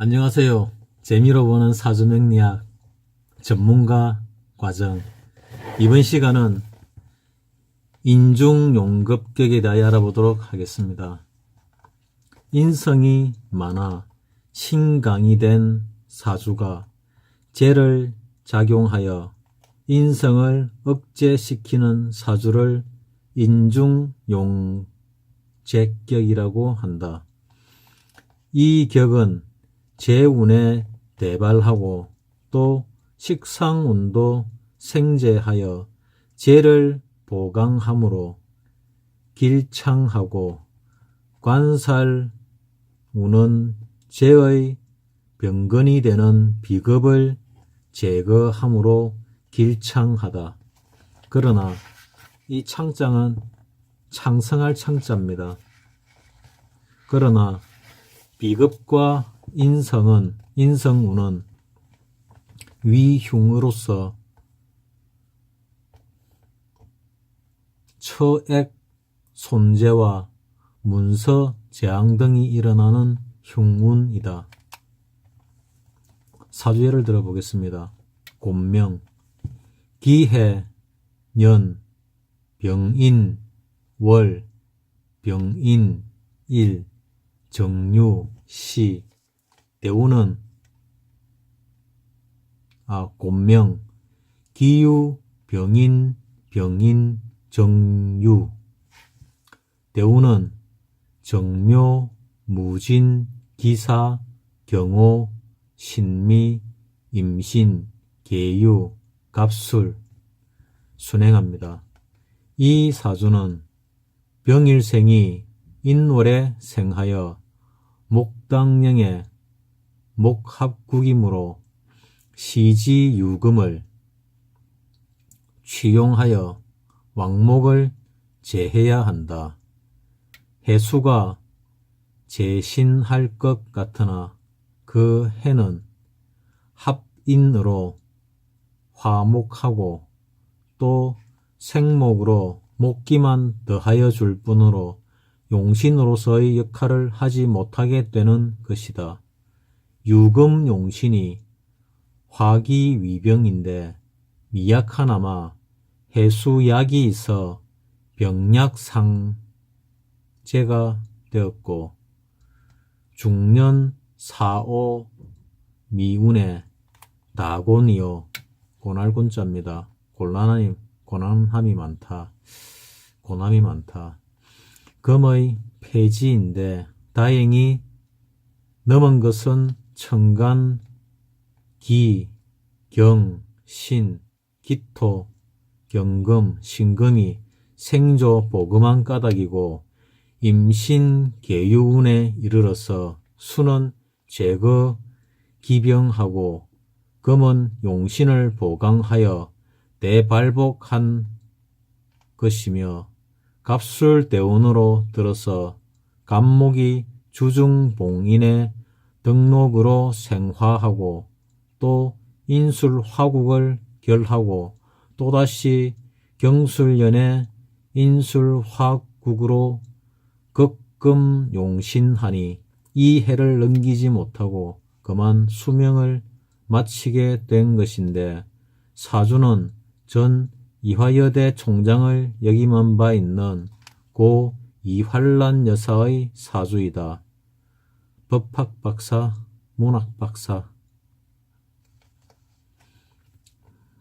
안녕하세요. 재미로 보는 사주명리학 전문가 과정. 이번 시간은 인중용급격에 대하여 알아보도록 하겠습니다. 인성이 많아 신강이 된 사주가 재를 작용하여 인성을 억제시키는 사주를 인중용재격이라고 한다. 이 격은 재운에 대발하고 또 식상운도 생재하여 재를 보강함으로 길창하고 관살운은 재의 병건이 되는 비급을 제거함으로 길창하다. 그러나 이 창자는 창성할 창자입니다. 그러나 비급과 인성운은 위흉으로서 처액 손재와 문서 재앙 등이 일어나는 흉운이다. 사주 예를 들어보겠습니다. 곤명, 기해, 년, 병인, 월, 병인, 일, 정유, 시. 대우는 곤명, 기유, 병인, 정유. 대우는 정묘, 무진, 기사, 경호, 신미, 임신, 계유, 갑술 순행합니다. 이 사주는 병일생이 인월에 생하여 목당령의 목합국이므로 시지유금을 취용하여 왕목을 제해야 한다. 해수가 제신할 것 같으나 그 해는 합인으로 화목하고 또 생목으로 목기만 더하여 줄 뿐으로 용신으로서의 역할을 하지 못하게 되는 것이다. 유금용신이 화기위병인데 미약하나마 해수약이 있어 병약상제가 되었고 중년 사오 미운의 다곤이요. 고날곤자입니다. 고난함이 많다. 고남이 많다. 금의 폐지인데 다행히 넘은 것은 천간, 기, 경, 신, 기토, 경금, 신금이 생조 보금한 까닭이고 임신 계유운에 이르러서 수는 제거 기병하고 금은 용신을 보강하여 대발복한 것이며 갑술대운으로 들어서 갑목이 주중봉인의 등록으로 생화하고 또 인술화국을 결하고 또다시 경술년에 인술화국으로 극금용신하니 이 해를 넘기지 못하고 그만 수명을 마치게 된 것인데 사주는 전 이화여대 총장을 역임한 바 있는 고 이활란 여사의 사주이다. 법학 박사, 문학 박사.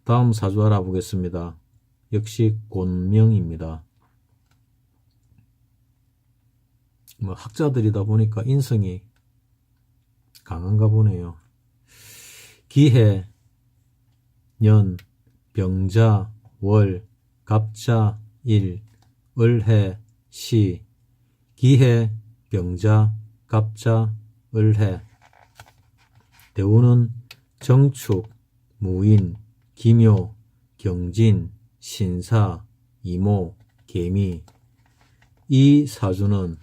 다음 사주 알아보겠습니다. 역시 곤명입니다. 학자들이다 보니까 인성이 강한가 보네요. 기해, 년, 병자, 월, 갑자, 일, 을해, 시. 기해, 병자, 갑자, 을해. 대우는 정축, 무인, 기묘, 경진, 신사, 이모, 개미. 이 사주는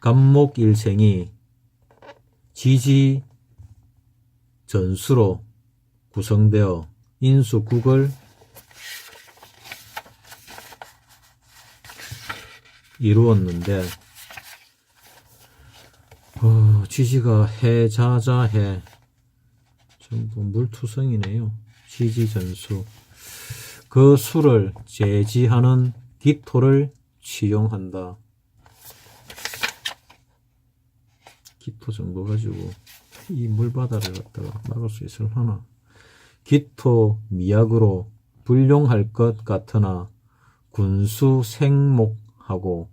갑목일생이 지지 전수로 구성되어 인수국을 이루었는데 지지가 해자자해 전부 물투성이네요. 지지전수. 그 수를 제지하는 기토를 취용한다. 기토 정도 가지고 이 물바다를 갖다가 막을 수 있을려나. 기토 미약으로 불용할 것 같으나 군수 생목하고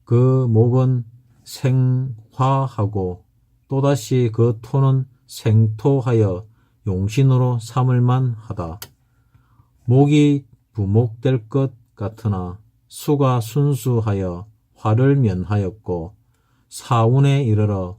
그 목은 생화하고 또다시 그 토는 생토하여 용신으로 삼을만 하다. 목이 부목될 것 같으나 수가 순수하여 화를 면하였고 사운에 이르러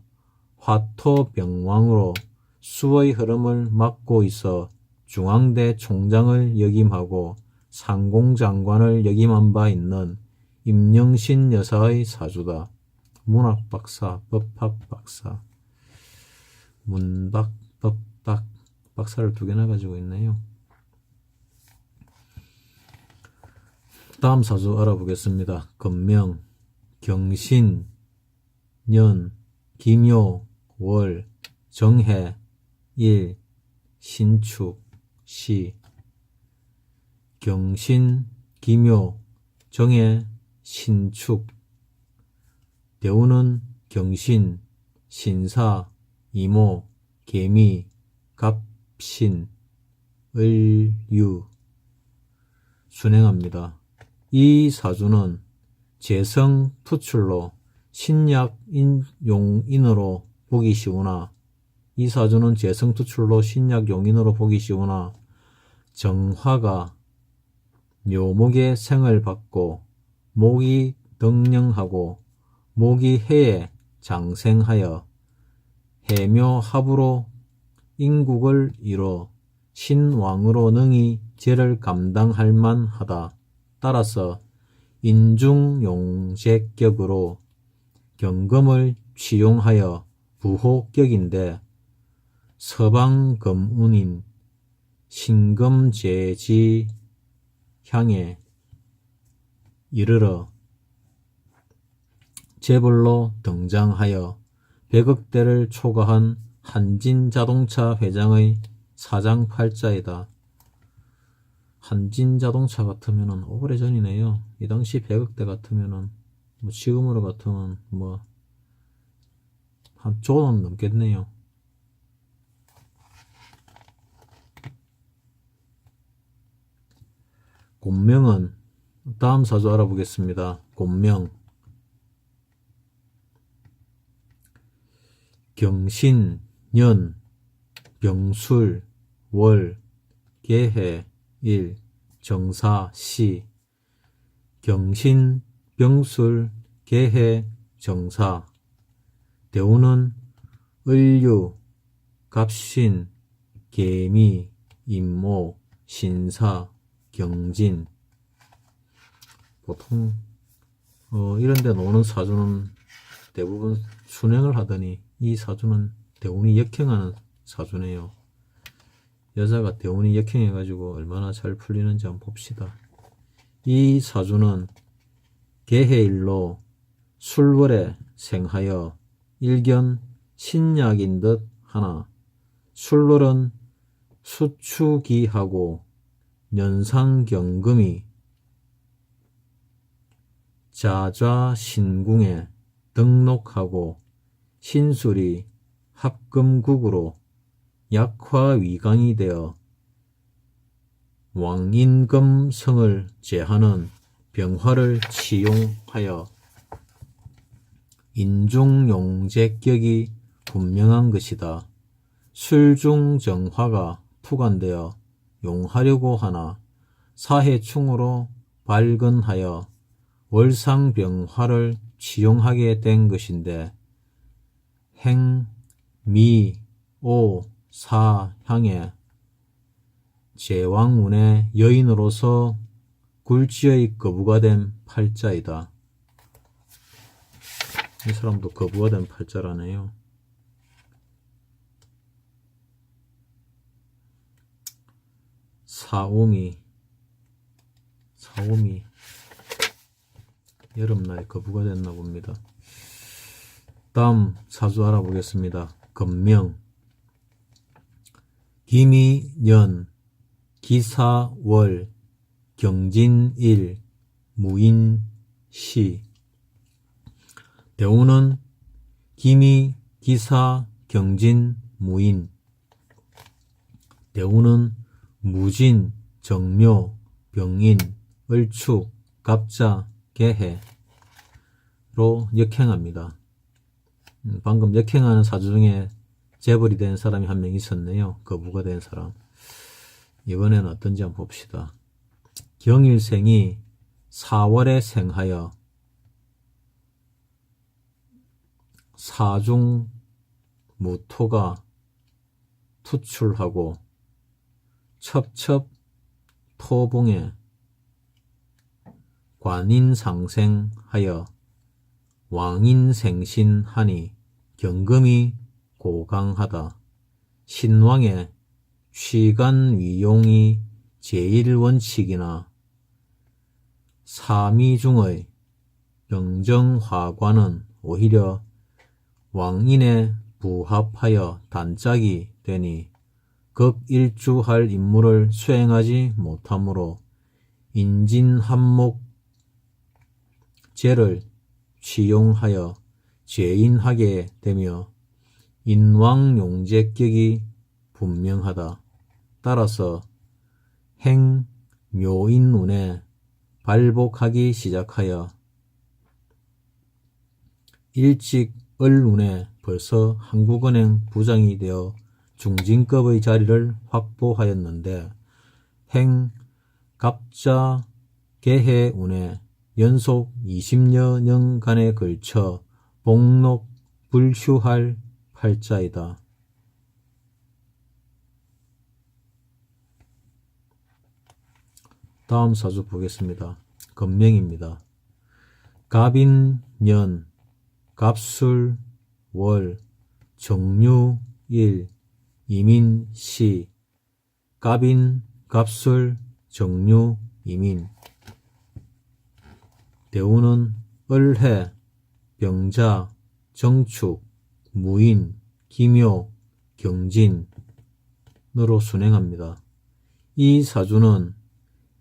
화토병왕으로 수의 흐름을 막고 있어 중앙대 총장을 역임하고 상공장관을 역임한 바 있는 임영신 여사의 사주다. 문학박사, 법학박사, 문박, 법박, 박사를 2개나 가지고 있네요. 다음 사주 알아보겠습니다. 건명, 경신, 년, 기묘, 월, 정해, 일, 신축, 시. 경신, 기묘, 정해, 신축. 대우는 경신, 신사, 이모, 개미, 갑신, 을유. 순행합니다. 이 사주는 재성 투출로 신약 용인으로 보기 쉬우나 이 사주는 재성 투출로 신약 용인으로 보기 쉬우나 정화가 묘목의 생을 받고 목이 덕령하고 목이 해에 장생하여 해묘합으로 인국을 이뤄 신왕으로 능히 죄를 감당할 만하다. 따라서 인중용제격으로 경금을 취용하여 부호격인데 서방금운인 신금제지 향에 이르러 재벌로 등장하여 100억대를 초과한 한진자동차 회장의 사장팔자이다. 한진자동차 같으면은 오래전이네요. 이 당시 100억대 같으면은 뭐 지금으로 같으면 뭐 한 조는 넘겠네요. 곤명은 다음 사주 알아보겠습니다. 곤명, 경신, 년, 병술, 월, 계해, 일, 정사, 시. 경신, 병술, 계해, 정사. 대우는 을유, 갑신, 개미, 임모, 신사, 경진. 보통 이런 데 노는 사주는 대부분 순행을 하더니 이 사주는 대운이 역행하는 사주네요. 여자가 대운이 역행해 가지고 얼마나 잘 풀리는지 한번 봅시다. 이 사주는 개해일로 술월에 생하여 일견 신약인 듯 하나 술월은 수축이하고 년상경금이 자좌신궁에 등록하고 신술이 합금국으로 약화위강이 되어 왕인금성을 제하는 병화를 치용하여 인중용제격이 분명한 것이다. 술중정화가 투관되어 용하려고 하나 사해충으로 발근하여 월상병화를 치용하게 된 것인데 행, 미, 오, 사 향에 제왕운의 여인으로서 굴지의 거부가 된 팔자이다. 이 사람도 거부가 된 팔자라네요. 사오미 여름날 거부가 됐나 봅니다. 다음 사주 알아보겠습니다. 건명, 기미년, 기사월, 경진일, 무인시. 대우는 기미, 기사, 경진, 무인. 대우는 무진, 정묘, 병인, 을축, 갑자, 개해로 역행합니다. 방금 역행하는 사주 중에 재벌이 된 사람이 한 명 있었네요. 거부가 된 사람. 이번에는 어떤지 한번 봅시다. 경일생이 4월에 생하여 사중 무토가 투출하고 첩첩 토봉에 관인상생하여 왕인생신하니 경금이 고강하다. 신왕의 취간위용이 제1원칙이나 사미중의 병정화관은 오히려 왕인에 부합하여 단짝이 되니 극일주할 임무를 수행하지 못하므로 인진한목 제를 취용하여 죄인하게 되며 인왕용제격이 분명하다. 따라서 행묘인운에 발복하기 시작하여 일찍 을운에 벌써 한국은행 부장이 되어 중진급의 자리를 확보하였는데 행갑자 개해운에 연속 20여 년간에 걸쳐 복록 불휴할 팔자이다. 다음 사주 보겠습니다. 건명입니다. 갑인년, 갑술, 월, 정유일, 이민시. 갑인, 갑술, 정유, 이민. 대우는 을해, 병자, 정축, 무인, 기묘, 경진으로 순행합니다. 이 사주는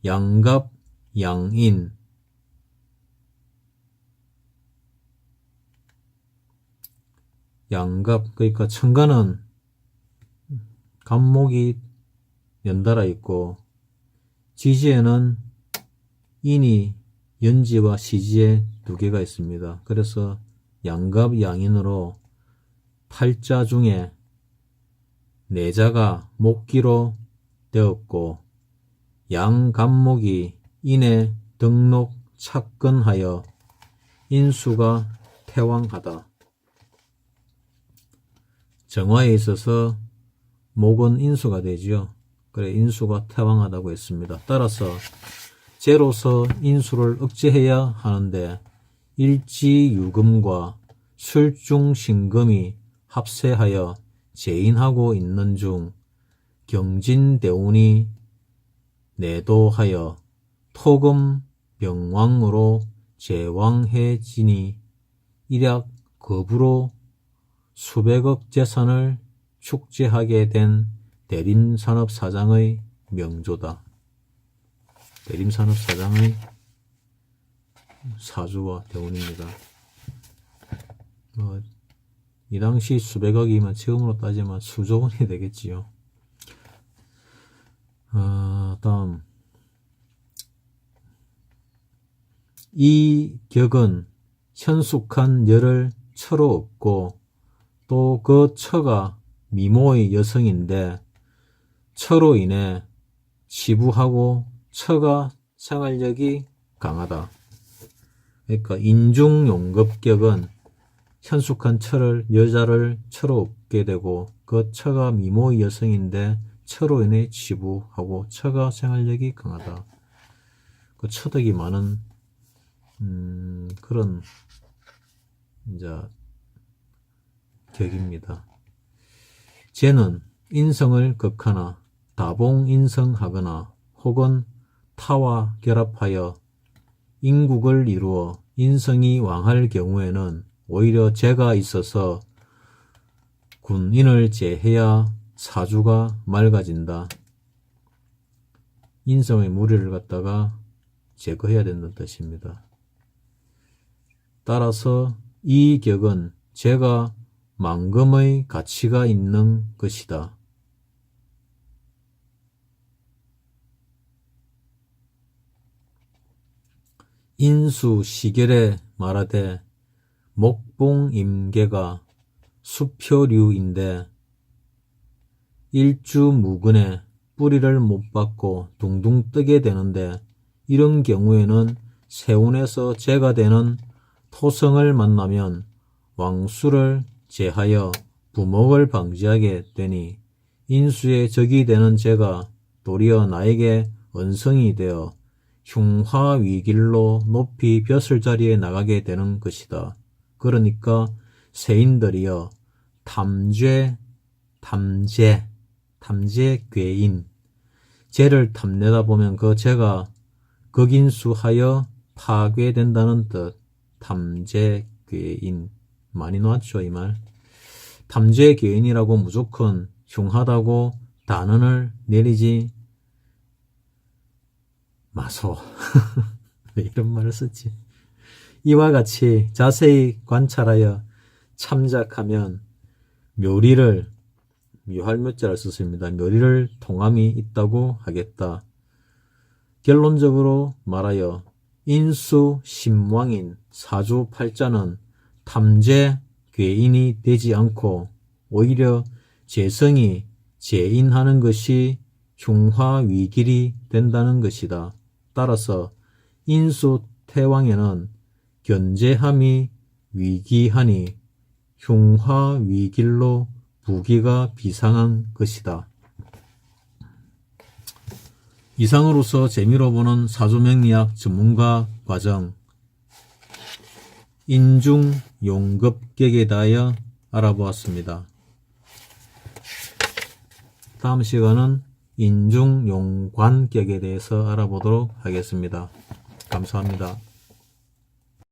양갑, 양인, 양갑, 그러니까 천간은 갑목이 연달아 있고 지지에는 인이 연지와 시지에 두 개가 있습니다. 그래서 양갑, 양인으로 팔자 중에 내자가 목기로 되었고 양갑목이 인에 등록 착근하여 인수가 태왕하다. 정화에 있어서 목은 인수가 되지요. 그래 인수가 태왕하다고 했습니다. 따라서 재로서 인수를 억제해야 하는데 일지유금과 술중신금이 합세하여 재인하고 있는 중 경진대운이 내도하여 토금병왕으로 제왕해지니 일약 겁으로 수백억 재산을 축제하게 된 대림산업사장의 명조다. 대림산업사장의 사주와 대운입니다. 이 당시 수백억이면 지금으로 따지면 수조 원이 되겠지요. 다음 이 격은 현숙한 열을 처로 얻고 또 그 처가 미모의 여성인데 처로 인해 지부하고 처가 생활력이 강하다. 그러니까 인중용급격은 현숙한 여자를 처로 얻게 되고 그 처가 미모의 여성인데 처로 인해 지부하고 처가 생활력이 강하다. 그 처덕이 많은 그런 이제 격입니다. 쟤는 인성을 극하나 다봉인성하거나 혹은 타와 결합하여 인국을 이루어 인성이 왕할 경우에는 오히려 재가 있어서 군인을 제해야 사주가 맑아진다. 인성의 무리를 갖다가 제거해야 된다는 뜻입니다. 따라서 이 격은 재가 만금의 가치가 있는 것이다. 인수 시결에 말하되 목봉임계가 수표류인데 일주무근에 뿌리를 못 받고 둥둥 뜨게 되는데 이런 경우에는 세운에서 재가 되는 토성을 만나면 왕수를 제하여 부목을 방지하게 되니 인수의 적이 되는 재가 도리어 나에게 언성이 되어 흉화위길로 높이 벼슬 자리에 나가게 되는 것이다. 그러니까 세인들이여 탐재괴인 재를 탐내다 보면 그 재가 극인수하여 파괴된다는 뜻. 탐재괴인 많이 놓았죠 이 말. 탐재괴인이라고 무조건 흉하다고 단언을 내리지 마소. 왜 이런 말을 썼지? 이와 같이 자세히 관찰하여 참작하면 묘리를 묘할묘자를 썼습니다. 묘리를 통함이 있다고 하겠다. 결론적으로 말하여 인수 심왕인 사주 팔자는 탐재 괴인이 되지 않고 오히려 재성이 재인하는 것이 흉화위길이 된다는 것이다. 따라서 인수 태왕에는 견제함이 위기하니 흉화위길로 부기가 비상한 것이다. 이상으로서 재미로 보는 사주명리학 전문가 과정 인중용급격에 대하여 알아보았습니다. 다음 시간은 인중용관격에 대해서 알아보도록 하겠습니다. 감사합니다.